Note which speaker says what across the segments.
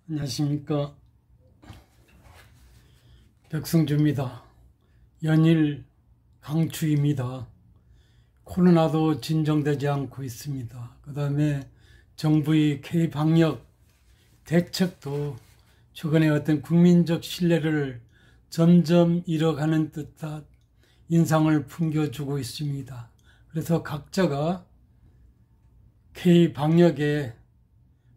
Speaker 1: 안녕하십니까. 백승주입니다. 연일 강추입니다. 코로나도 진정되지 않고 있습니다. 그 다음에 정부의 K-방역 대책도 최근에 어떤 국민적 신뢰를 점점 잃어가는 듯한 인상을 풍겨주고 있습니다. 그래서 각자가 K-방역에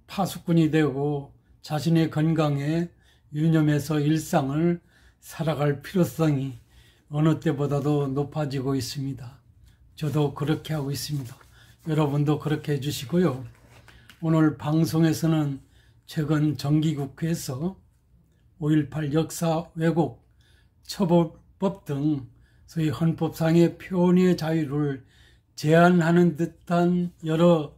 Speaker 1: 파수꾼이 되고 자신의 건강에 유념해서 일상을 살아갈 필요성이 어느 때보다도 높아지고 있습니다. 저도 그렇게 하고 있습니다. 여러분도 그렇게 해주시고요. 오늘 방송에서는 최근 정기국회에서 5.18 역사 왜곡 처벌법 등 소위 헌법상의 표현의 자유를 제한하는 듯한 여러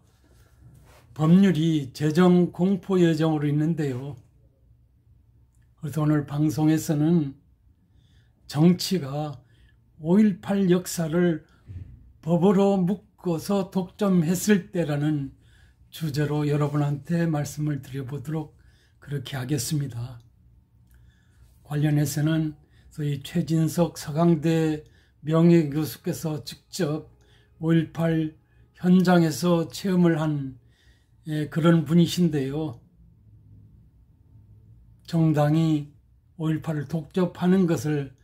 Speaker 1: 법률이 제정 공포 예정으로 있는데요. 그래서 오늘 방송에서는 정치가 5.18 역사를 법으로 묶어서 독점했을 때라는 주제로 여러분한테 말씀을 드려보도록 그렇게 하겠습니다. 관련해서는 소위 최진석 서강대 명예교수께서 직접 5.18 현장에서 체험을 한 그런 분이신데요. 정당이 5.18을 독점하는 것을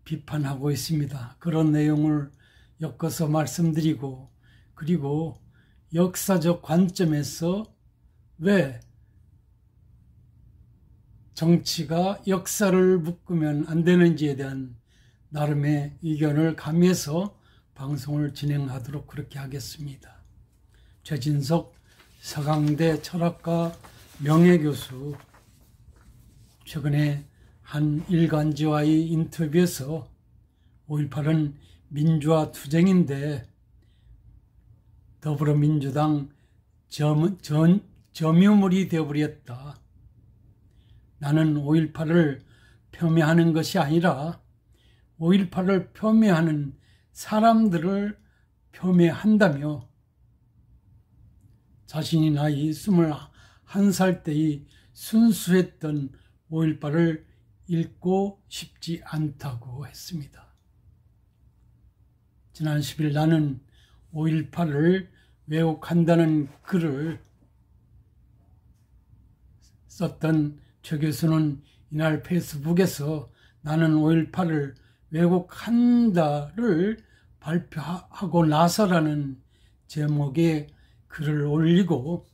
Speaker 1: 비판하고 있습니다. 그런 내용을 엮어서 말씀드리고, 그리고 역사적 관점에서 왜 정치가 역사를 묶으면 안 되는지에 대한 나름의 의견을 가미해서 방송을 진행하도록 그렇게 하겠습니다. 최진석 서강대 철학과 명예교수, 최근에 한 일간지와의 인터뷰에서 5.18은 민주화 투쟁인데 더불어민주당 점유물이 되어버렸다. 나는 5.18을 폄훼하는 것이 아니라 5.18을 폄훼하는 사람들을 폄훼한다며 자신이 나이 21살 때의 순수했던 5.18을 읽고 싶지 않다고 했습니다. 지난 10일 나는 5.18을 왜곡한다는 글을 썼던 최 교수는 이날 페이스북에서 나는 5.18을 왜곡한다를 발표하고 나서라는 제목의 글을 올리고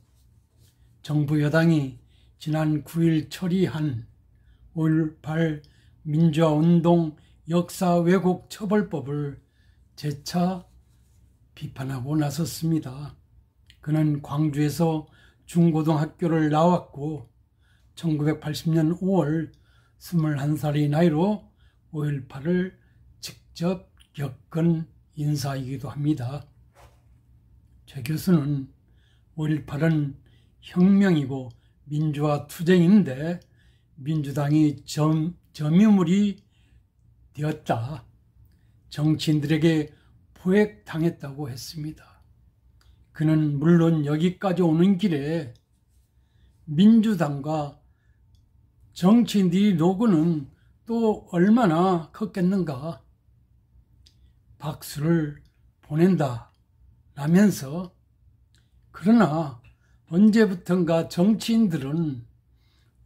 Speaker 1: 정부 여당이 지난 9일 처리한 5.18 민주화운동 역사 왜곡 처벌법을 재차 비판하고 나섰습니다. 그는 광주에서 중고등학교를 나왔고 1980년 5월 21살의 나이로 5.18을 직접 겪은 인사이기도 합니다. 최 교수는 5.18은 혁명이고 민주화 투쟁인데 민주당이 점유물이 되었다. 정치인들에게 포획당했다고 했습니다. 그는 물론 여기까지 오는 길에 민주당과 정치인들이 노고는 또 얼마나 컸겠는가. 박수를 보낸다 라면서, 그러나 언제부턴가 정치인들은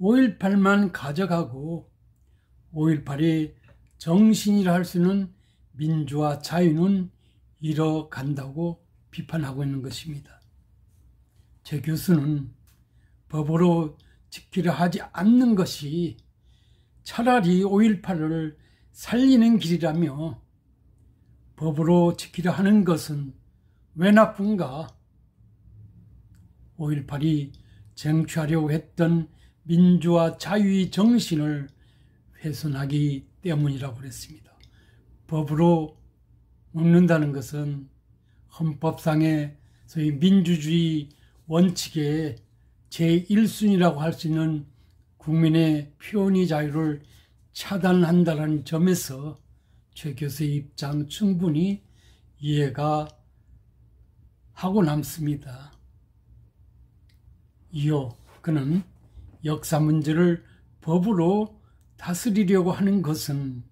Speaker 1: 5.18만 가져가고 5.18이 정신이라 할 수 있는 민주화 자유는 잃어간다고 비판하고 있는 것입니다. 최 교수는 법으로 지키려 하지 않는 것이 차라리 5.18을 살리는 길이라며 법으로 지키려 하는 것은 왜 나쁜가? 5.18이 쟁취하려고 했던 민주화 자유의 정신을 훼손하기 때문이라고 그랬습니다. 법으로 묶는다는 것은 헌법상의 소위 민주주의 원칙의 제1순위라고 할 수 있는 국민의 표현의 자유를 차단한다는 점에서 최 교수의 입장 충분히 이해가 하고 남습니다. 이어 그는 역사 문제를 법으로 다스리려고 하는 것은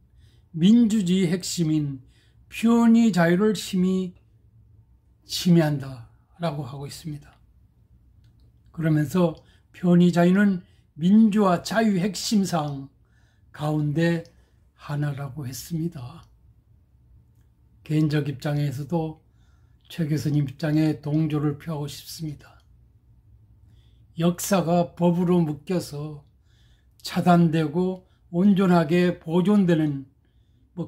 Speaker 1: 민주주의 핵심인 표현의 자유를 심히 침해한다라고 하고 있습니다. 그러면서 표현의 자유는 민주화 자유 핵심사항 가운데 하나라고 했습니다. 개인적 입장에서도 최 교수님 입장에 동조를 표하고 싶습니다. 역사가 법으로 묶여서 차단되고 온전하게 보존되는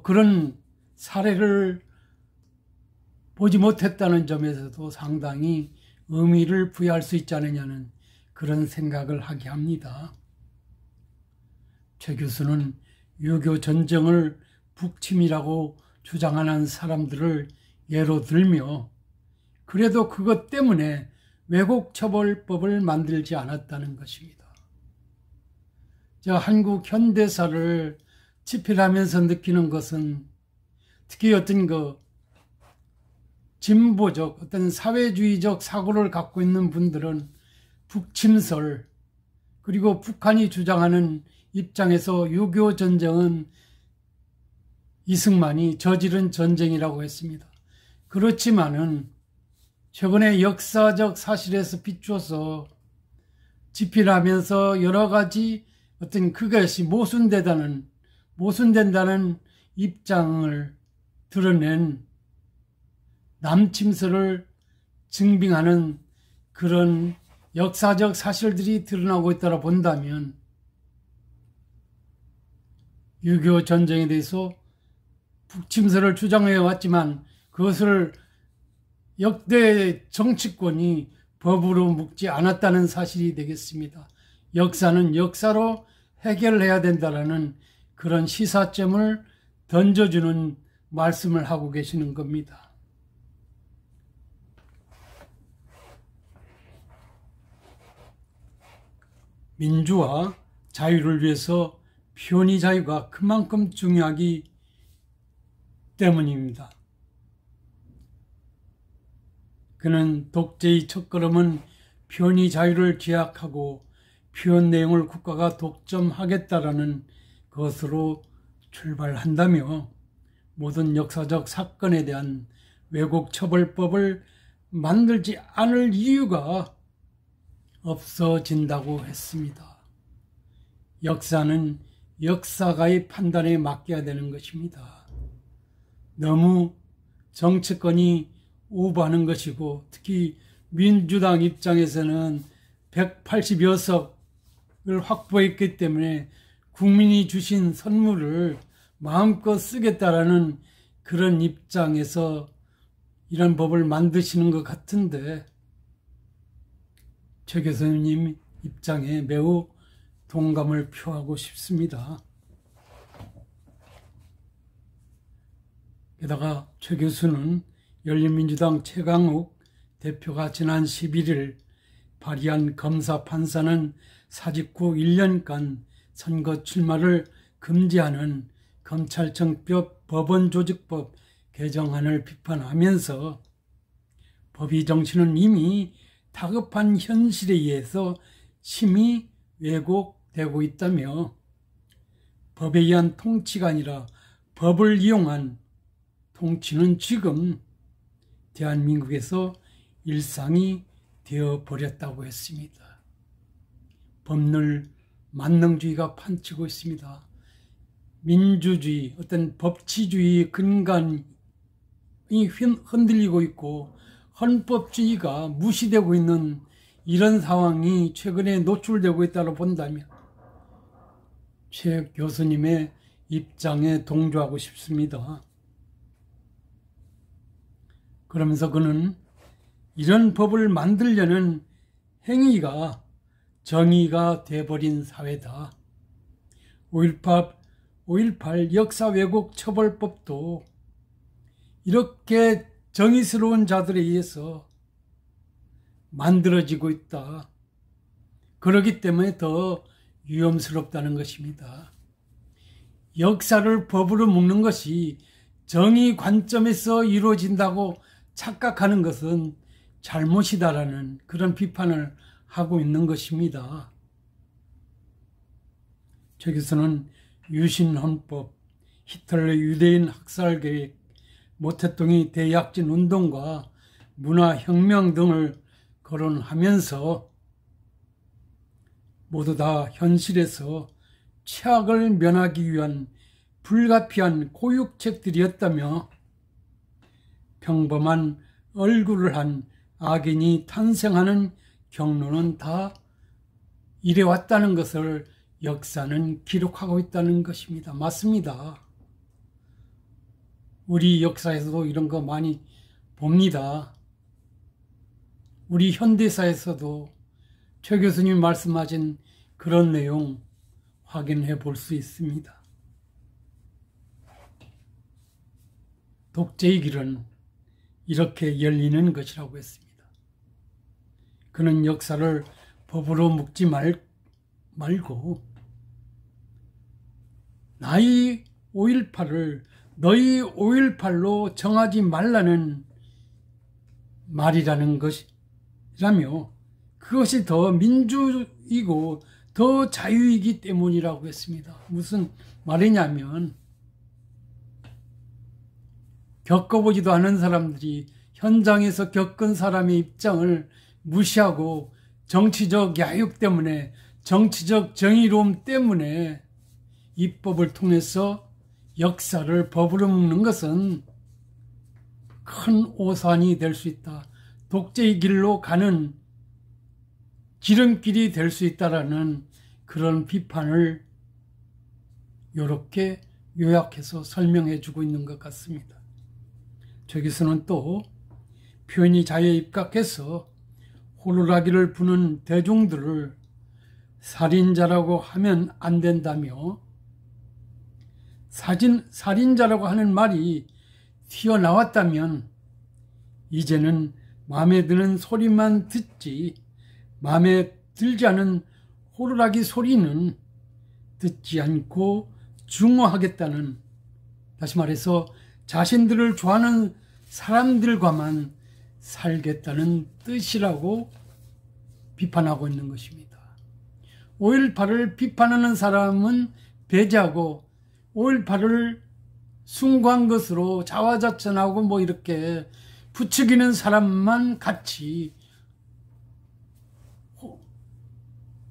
Speaker 1: 그런 사례를 보지 못했다는 점에서도 상당히 의미를 부여할 수 있지 않느냐는 그런 생각을 하게 합니다. 최 교수는 유교 전쟁을 북침이라고 주장하는 사람들을 예로 들며 그래도 그것 때문에 왜곡처벌법을 만들지 않았다는 것입니다. 제가 한국 현대사를 집필하면서 느끼는 것은 특히 어떤 진보적 어떤 사회주의적 사고를 갖고 있는 분들은 북침설 그리고 북한이 주장하는 입장에서 유교 전쟁은 이승만이 저지른 전쟁이라고 했습니다. 그렇지만은 최근에 역사적 사실에서 비추어서 집필하면서 여러 가지 어떤 그것이 모순된다는 입장을 드러낸 남침설을 증빙하는 그런 역사적 사실들이 드러나고 있다고 본다면 유교 전쟁에 대해서 북침설을 주장해 왔지만 그것을 역대 정치권이 법으로 묶지 않았다는 사실이 되겠습니다. 역사는 역사로 해결해야 된다는 그런 시사점을 던져주는 말씀을 하고 계시는 겁니다. 민주와 자유를 위해서 표현의 자유가 그만큼 중요하기 때문입니다. 그는 독재의 첫걸음은 표현의 자유를 제약하고 표현 내용을 국가가 독점하겠다라는 것으로 출발한다며 모든 역사적 사건에 대한 왜곡처벌법을 만들지 않을 이유가 없어진다고 했습니다. 역사는 역사가의 판단에 맡겨야 되는 것입니다. 너무 정치권이 오버하는 것이고 특히 민주당 입장에서는 180여 석을 확보했기 때문에 국민이 주신 선물을 마음껏 쓰겠다라는 그런 입장에서 이런 법을 만드시는 것 같은데 최 교수님 입장에 매우 동감을 표하고 싶습니다. 게다가 최 교수는 열린민주당 최강욱 대표가 지난 11일 발의한 검사 판사는 사직 후 1년간 선거 출마를 금지하는 검찰청법 법원조직법 개정안을 비판하면서 법의 정신은 이미 다급한 현실에 의해서 심히 왜곡되고 있다며 법에 의한 통치가 아니라 법을 이용한 통치는 지금 대한민국에서 일상이 되어버렸다고 했습니다. 법률 만능주의가 판치고 있습니다. 민주주의, 어떤 법치주의 근간이 흔들리고 있고 헌법주의가 무시되고 있는 이런 상황이 최근에 노출되고 있다고 본다면 최 교수님의 입장에 동조하고 싶습니다. 그러면서 그는 이런 법을 만들려는 행위가 정의가 돼버린 사회다. 5.18 역사 왜곡 처벌법도 이렇게 정의스러운 자들에 의해서 만들어지고 있다. 그렇기 때문에 더 위험스럽다는 것입니다. 역사를 법으로 묶는 것이 정의 관점에서 이루어진다고 착각하는 것은 잘못이다라는 그런 비판을 하고 있는 것입니다. 저기서는 유신헌법, 히틀러 유대인 학살계획, 모태통이 대약진 운동과 문화혁명 등을 거론하면서 모두 다 현실에서 최악을 면하기 위한 불가피한 고육책들이었다며 평범한 얼굴을 한 악인이 탄생하는 경로는 다 이래왔다는 것을 역사는 기록하고 있다는 것입니다. 맞습니다. 우리 역사에서도 이런 거 많이 봅니다. 우리 현대사에서도 최 교수님 말씀하신 그런 내용 확인해 볼 수 있습니다. 독재의 길은 이렇게 열리는 것이라고 했습니다. 그는 역사를 법으로 묶지 말고 나의 5.18을 너희 5.18로 정하지 말라는 말이라는 것이라며 그것이 더 민주이고 더 자유이기 때문이라고 했습니다. 무슨 말이냐면 겪어보지도 않은 사람들이 현장에서 겪은 사람의 입장을 무시하고 정치적 야욕 때문에 정치적 정의로움 때문에 입법을 통해서 역사를 법으로 묶는 것은 큰 오산이 될 수 있다. 독재의 길로 가는 지름길이 될 수 있다라는 그런 비판을 이렇게 요약해서 설명해 주고 있는 것 같습니다. 저기서는 또 표현이 자유에 입각해서 호루라기를 부는 대중들을 살인자라고 하면 안 된다며 살인자라고 하는 말이 튀어나왔다면 이제는 마음에 드는 소리만 듣지 마음에 들지 않은 호루라기 소리는 듣지 않고 중화하겠다는, 다시 말해서 자신들을 좋아하는 사람들과만 살겠다는 뜻이라고 비판하고 있는 것입니다. 5.18을 비판하는 사람은 배제하고 5.18을 숭고한 것으로 자화자찬하고 뭐 이렇게 부추기는 사람만 같이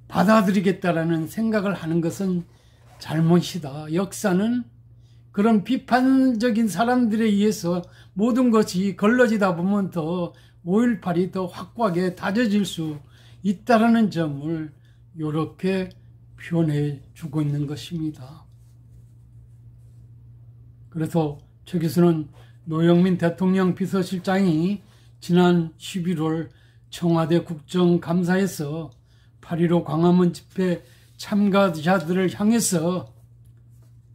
Speaker 1: 받아들이겠다라는 생각을 하는 것은 잘못이다. 역사는 그런 비판적인 사람들에 의해서 모든 것이 걸러지다 보면 더 5.18이 더 확고하게 다져질 수 있다라는 점을 이렇게 표현해 주고 있는 것입니다. 그래서 최 교수는 노영민 대통령 비서실장이 지난 11월 청와대 국정감사에서 8.15 광화문 집회 참가자들을 향해서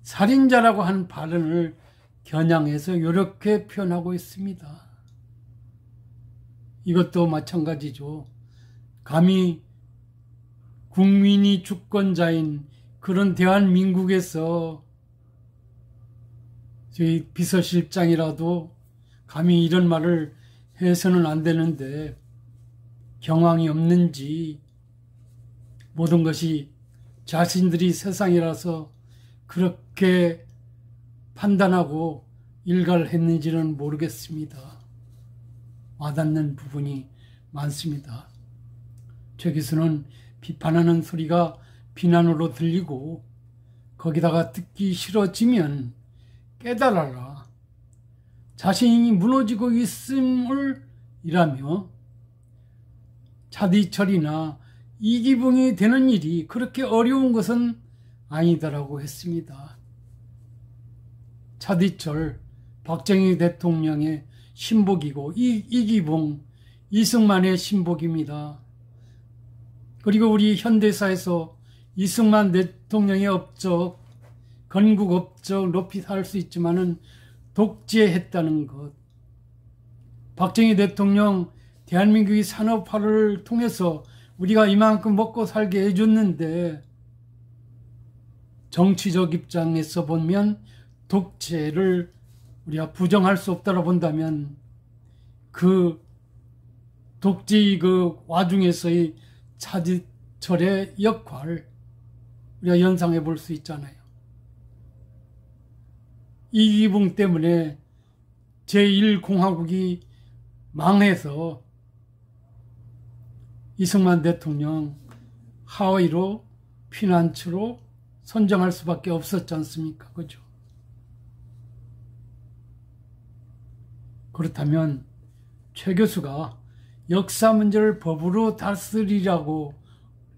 Speaker 1: 살인자라고 하는 발언을 겨냥해서 이렇게 표현하고 있습니다. 이것도 마찬가지죠. 감히 국민이 주권자인 그런 대한민국에서 저희 비서실장이라도 감히 이런 말을 해서는 안 되는데 경황이 없는지 모든 것이 자신들이 세상이라서 그렇게 판단하고 일가를 했는지는 모르겠습니다. 와닿는 부분이 많습니다. 최 교수는 비판하는 소리가 비난으로 들리고 거기다가 듣기 싫어지면 깨달아라. 자신이 무너지고 있음을 이라며 차디철이나 이기붕이 되는 일이 그렇게 어려운 것은 아니다라고 했습니다. 차디철 박정희 대통령의 신복이고 이기붕 이승만의 신복입니다. 그리고 우리 현대사에서 이승만 대통령의 업적, 건국 업적 높이 살 수 있지만은 독재했다는 것. 박정희 대통령 대한민국의 산업화를 통해서 우리가 이만큼 먹고 살게 해줬는데 정치적 입장에서 보면 독재를 우리가 부정할 수 없다고 본다면 그 독재의 그 와중에서의 차디철의 역할, 우리가 연상해 볼 수 있잖아요. 이기붕 때문에 제1공화국이 망해서 이승만 대통령 하와이로 피난처로 선정할 수밖에 없었지 않습니까? 그죠? 그렇다면 최 교수가 역사 문제를 법으로 다스리려고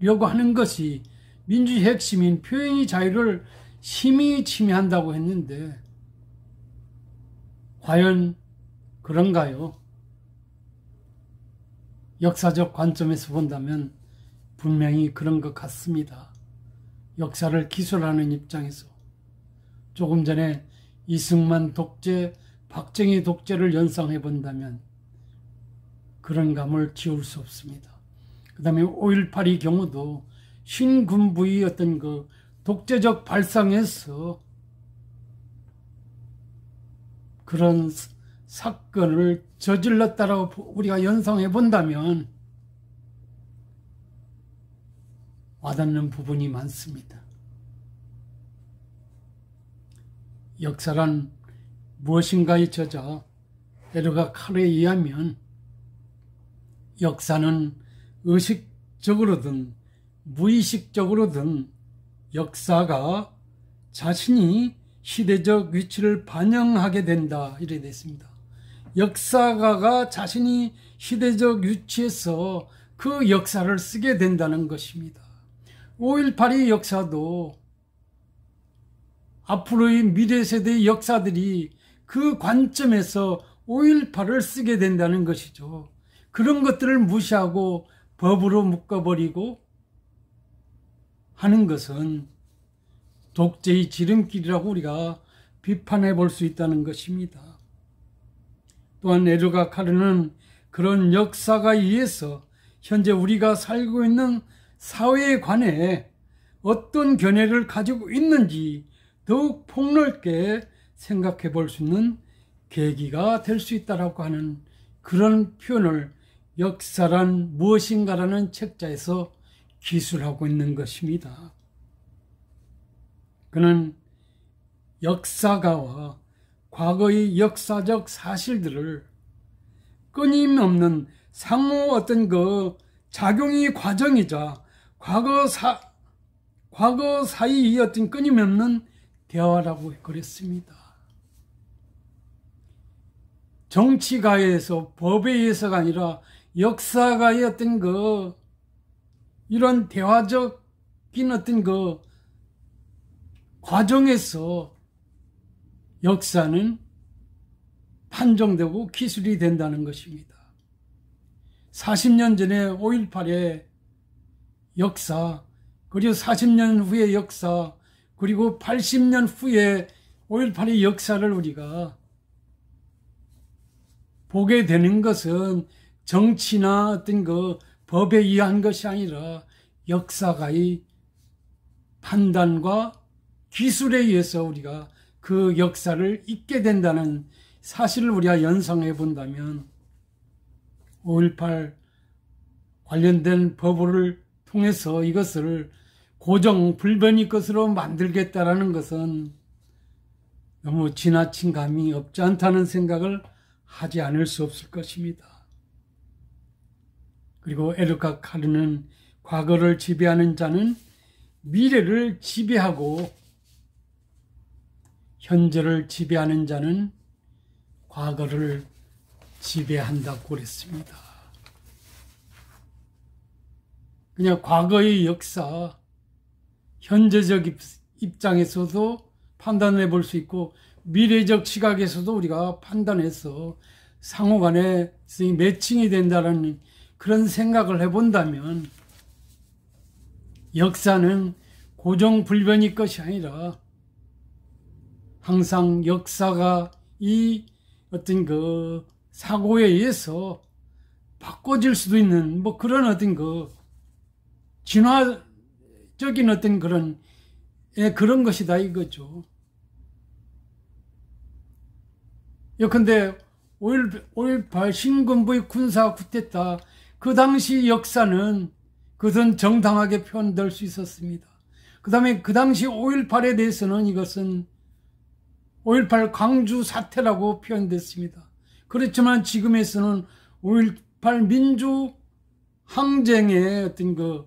Speaker 1: 하는 것이 민주주의 핵심인 표현의 자유를 심히 침해한다고 했는데 과연 그런가요? 역사적 관점에서 본다면 분명히 그런 것 같습니다. 역사를 기술하는 입장에서 조금 전에 이승만 독재, 박정희 독재를 연상해 본다면 그런 감을 지울 수 없습니다. 그 다음에 5.18의 경우도 신군부의 어떤 그 독재적 발상에서 그런 사건을 저질렀다라고 우리가 연상해 본다면 와닿는 부분이 많습니다. 역사란 무엇인가의 저자 에르가 칼에 의하면 역사는 의식적으로든 무의식적으로든 역사가 자신이 시대적 위치를 반영하게 된다 이래 됐습니다. 역사가가 자신이 시대적 위치에서 그 역사를 쓰게 된다는 것입니다. 5.18의 역사도 앞으로의 미래 세대의 역사들이 그 관점에서 5.18을 쓰게 된다는 것이죠. 그런 것들을 무시하고 법으로 묶어버리고 하는 것은 독재의 지름길이라고 우리가 비판해 볼 수 있다는 것입니다. 또한 에르가 카르는 그런 역사가 의해서 현재 우리가 살고 있는 사회에 관해 어떤 견해를 가지고 있는지 더욱 폭넓게 생각해 볼 수 있는 계기가 될 수 있다고 하는 그런 표현을 역사란 무엇인가라는 책자에서 기술하고 있는 것입니다. 그는 역사가와 과거의 역사적 사실들을 끊임없는 상호 어떤 그 작용의 과정이자 과거 사이의 어떤 끊임없는 대화라고 그랬습니다. 정치가에서 법에 의해서가 아니라 역사가의 어떤 그 이런 대화적인 어떤 그 과정에서 역사는 판정되고 기술이 된다는 것입니다. 40년 전에 5.18의 역사, 그리고 40년 후의 역사, 그리고 80년 후에 5.18의 역사를 우리가 보게 되는 것은 정치나 어떤 그 법에 의한 것이 아니라 역사가의 판단과 기술에 의해서 우리가 그 역사를 잊게 된다는 사실을 우리가 연상해 본다면 5.18 관련된 법을 통해서 이것을 고정 불변의 것으로 만들겠다라는 것은 너무 지나친 감이 없지 않다는 생각을 하지 않을 수 없을 것입니다. 그리고 에르가 카르는 과거를 지배하는 자는 미래를 지배하고 현재를 지배하는 자는 과거를 지배한다고 그랬습니다. 그냥 과거의 역사, 현재적 입장에서도 판단해 볼 수 있고 미래적 시각에서도 우리가 판단해서 상호간에 매칭이 된다는 그런 생각을 해본다면 역사는 고정불변의 것이 아니라 항상 역사가 이 어떤 그 사고에 의해서 바꿔질 수도 있는 뭐 그런 어떤 그 진화적인 어떤 그런 것이다 이거죠. 예컨대 5.18 신군부의 군사 쿠데타 그 당시 역사는 그것은 정당하게 표현될 수 있었습니다. 그 다음에 그 당시 5.18에 대해서는 이것은 5.18 광주 사태라고 표현됐습니다. 그렇지만 지금에서는 5.18 민주 항쟁의 어떤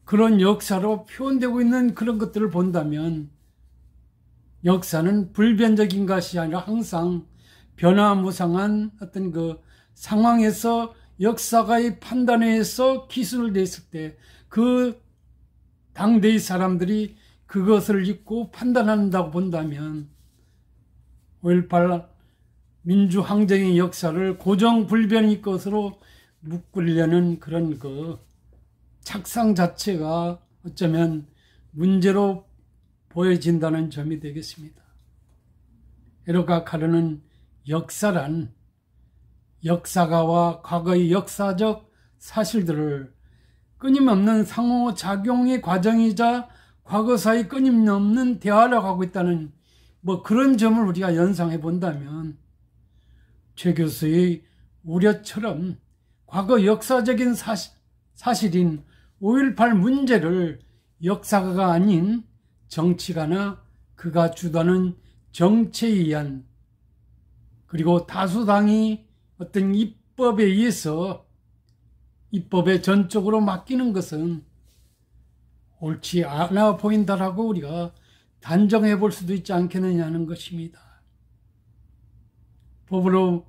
Speaker 1: 그런 역사로 표현되고 있는 그런 것들을 본다면 역사는 불변적인 것이 아니라 항상 변화무쌍한 어떤 상황에서 역사가의 판단에 의해서 기술을 냈을 때 그 당대의 사람들이 그것을 읽고 판단한다고 본다면 5.18 민주항쟁의 역사를 고정불변의 것으로 묶으려는 그런 착상 자체가 어쩌면 문제로 보여진다는 점이 되겠습니다. 에르가 카르는 역사란 역사가와 과거의 역사적 사실들을 끊임없는 상호작용의 과정이자 과거사의 끊임없는 대화라고 하고 있다는 그런 점을 우리가 연상해 본다면 최 교수의 우려처럼 과거 역사적인 사실인 5.18 문제를 역사가가 아닌 정치가나 그가 주도하는 정치에 의한 그리고 다수당이 어떤 입법에 의해서 입법에 전적으로 맡기는 것은 옳지 않아 보인다라고 우리가 단정해 볼 수도 있지 않겠느냐는 것입니다. 법으로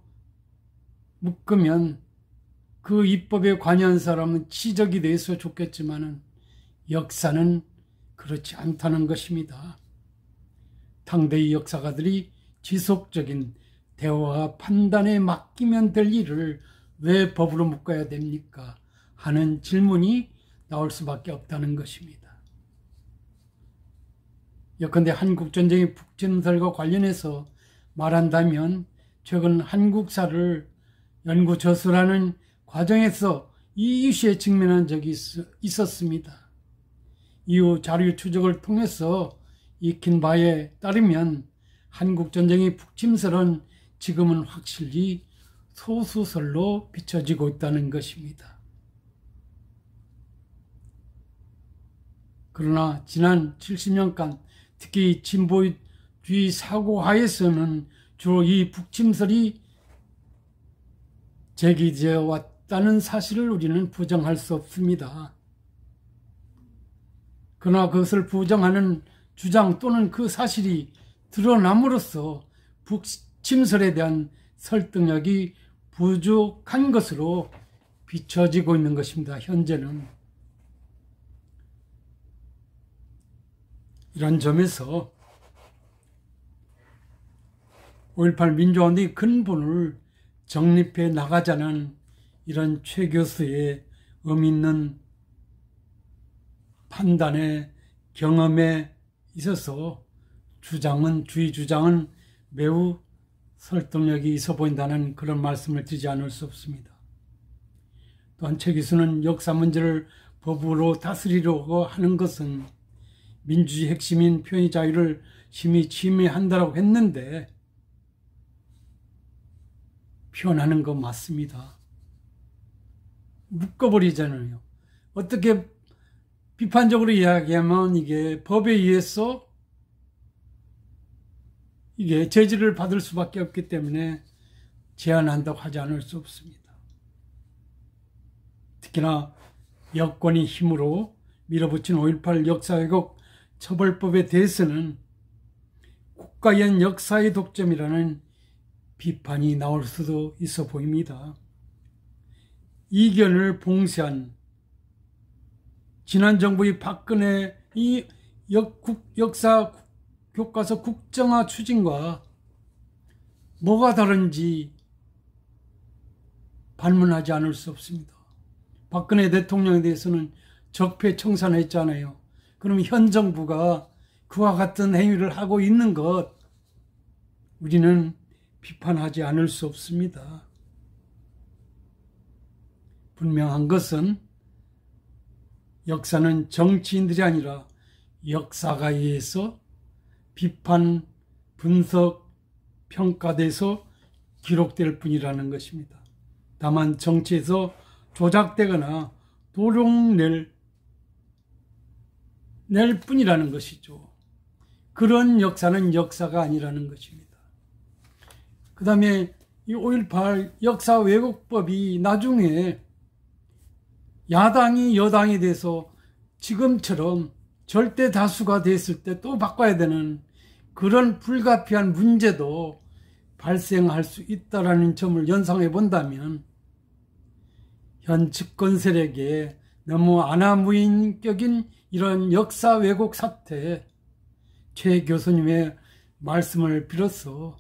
Speaker 1: 묶으면 그 입법에 관여한 사람은 지적이 돼서 좋겠지만은 역사는 그렇지 않다는 것입니다. 당대의 역사가들이 지속적인 대화와 판단에 맡기면 될 일을 왜 법으로 묶어야 됩니까? 하는 질문이 나올 수밖에 없다는 것입니다. 예컨대 한국전쟁의 북침설과 관련해서 말한다면 최근 한국사를 연구저술하는 과정에서 이 이슈에 직면한 적이 있었습니다. 이후 자료 추적을 통해서 익힌 바에 따르면 한국전쟁의 북침설은 지금은 확실히 소수설로 비춰지고 있다는 것입니다. 그러나 지난 70년간 특히 진보주의 사고하에서는 주로 이 북침설이 제기되어 왔다는 사실을 우리는 부정할 수 없습니다. 그러나 그것을 부정하는 주장 또는 그 사실이 드러남으로써 북침설에 대한 설득력이 부족한 것으로 비춰지고 있는 것입니다. 현재는. 이런 점에서 5.18 민주화운동의 근본을 정립해 나가자는 이런 최 교수의 의미 있는 판단의 경험에 있어서 주의 주장은 매우 설득력이 있어 보인다는 그런 말씀을 드리지 않을 수 없습니다. 또한 최 교수는 역사 문제를 법으로 다스리려고 하는 것은 민주주의 핵심인 표현의 자유를 심히 침해한다고 했는데 표현하는 거 맞습니다. 묶어버리잖아요. 어떻게 비판적으로 이야기하면 이게 법에 의해서 이게 제지를 받을 수밖에 없기 때문에 제한한다고 하지 않을 수 없습니다. 특히나 여권이 힘으로 밀어붙인 5.18 역사왜곡 처벌법에 대해서는 국가연 역사의 독점이라는 비판이 나올 수도 있어 보입니다. 이견을 봉쇄한 지난 정부의 박근혜 이 역사 교과서 국정화 추진과 뭐가 다른지 반문하지 않을 수 없습니다. 박근혜 대통령에 대해서는 적폐청산했잖아요. 그럼 현 정부가 그와 같은 행위를 하고 있는 것 우리는 비판하지 않을 수 없습니다. 분명한 것은 역사는 정치인들이 아니라 역사가에 의해서 비판, 분석, 평가돼서 기록될 뿐이라는 것입니다. 다만 정치에서 조작되거나 도용낼 낼 뿐이라는 것이죠. 그런 역사는 역사가 아니라는 것입니다. 그 다음에 이 5.18 역사 왜곡법이 나중에 야당이 여당이 돼서 지금처럼 절대 다수가 됐을 때 또 바꿔야 되는 그런 불가피한 문제도 발생할 수 있다는 점을 연상해 본다면 현 집권 세력의 너무 아나무인격인 이런 역사 왜곡 사태, 최 교수님의 말씀을 빌어서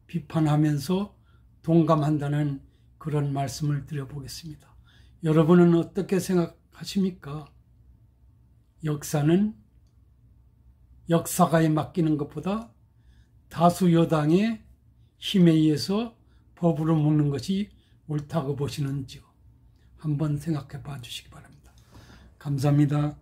Speaker 1: 비판하면서 동감한다는 그런 말씀을 드려보겠습니다. 여러분은 어떻게 생각하십니까? 역사는 역사가에 맡기는 것보다 다수 여당의 힘에 의해서 법으로 묶는 것이 옳다고 보시는지요? 한번 생각해 봐 주시기 바랍니다. 감사합니다.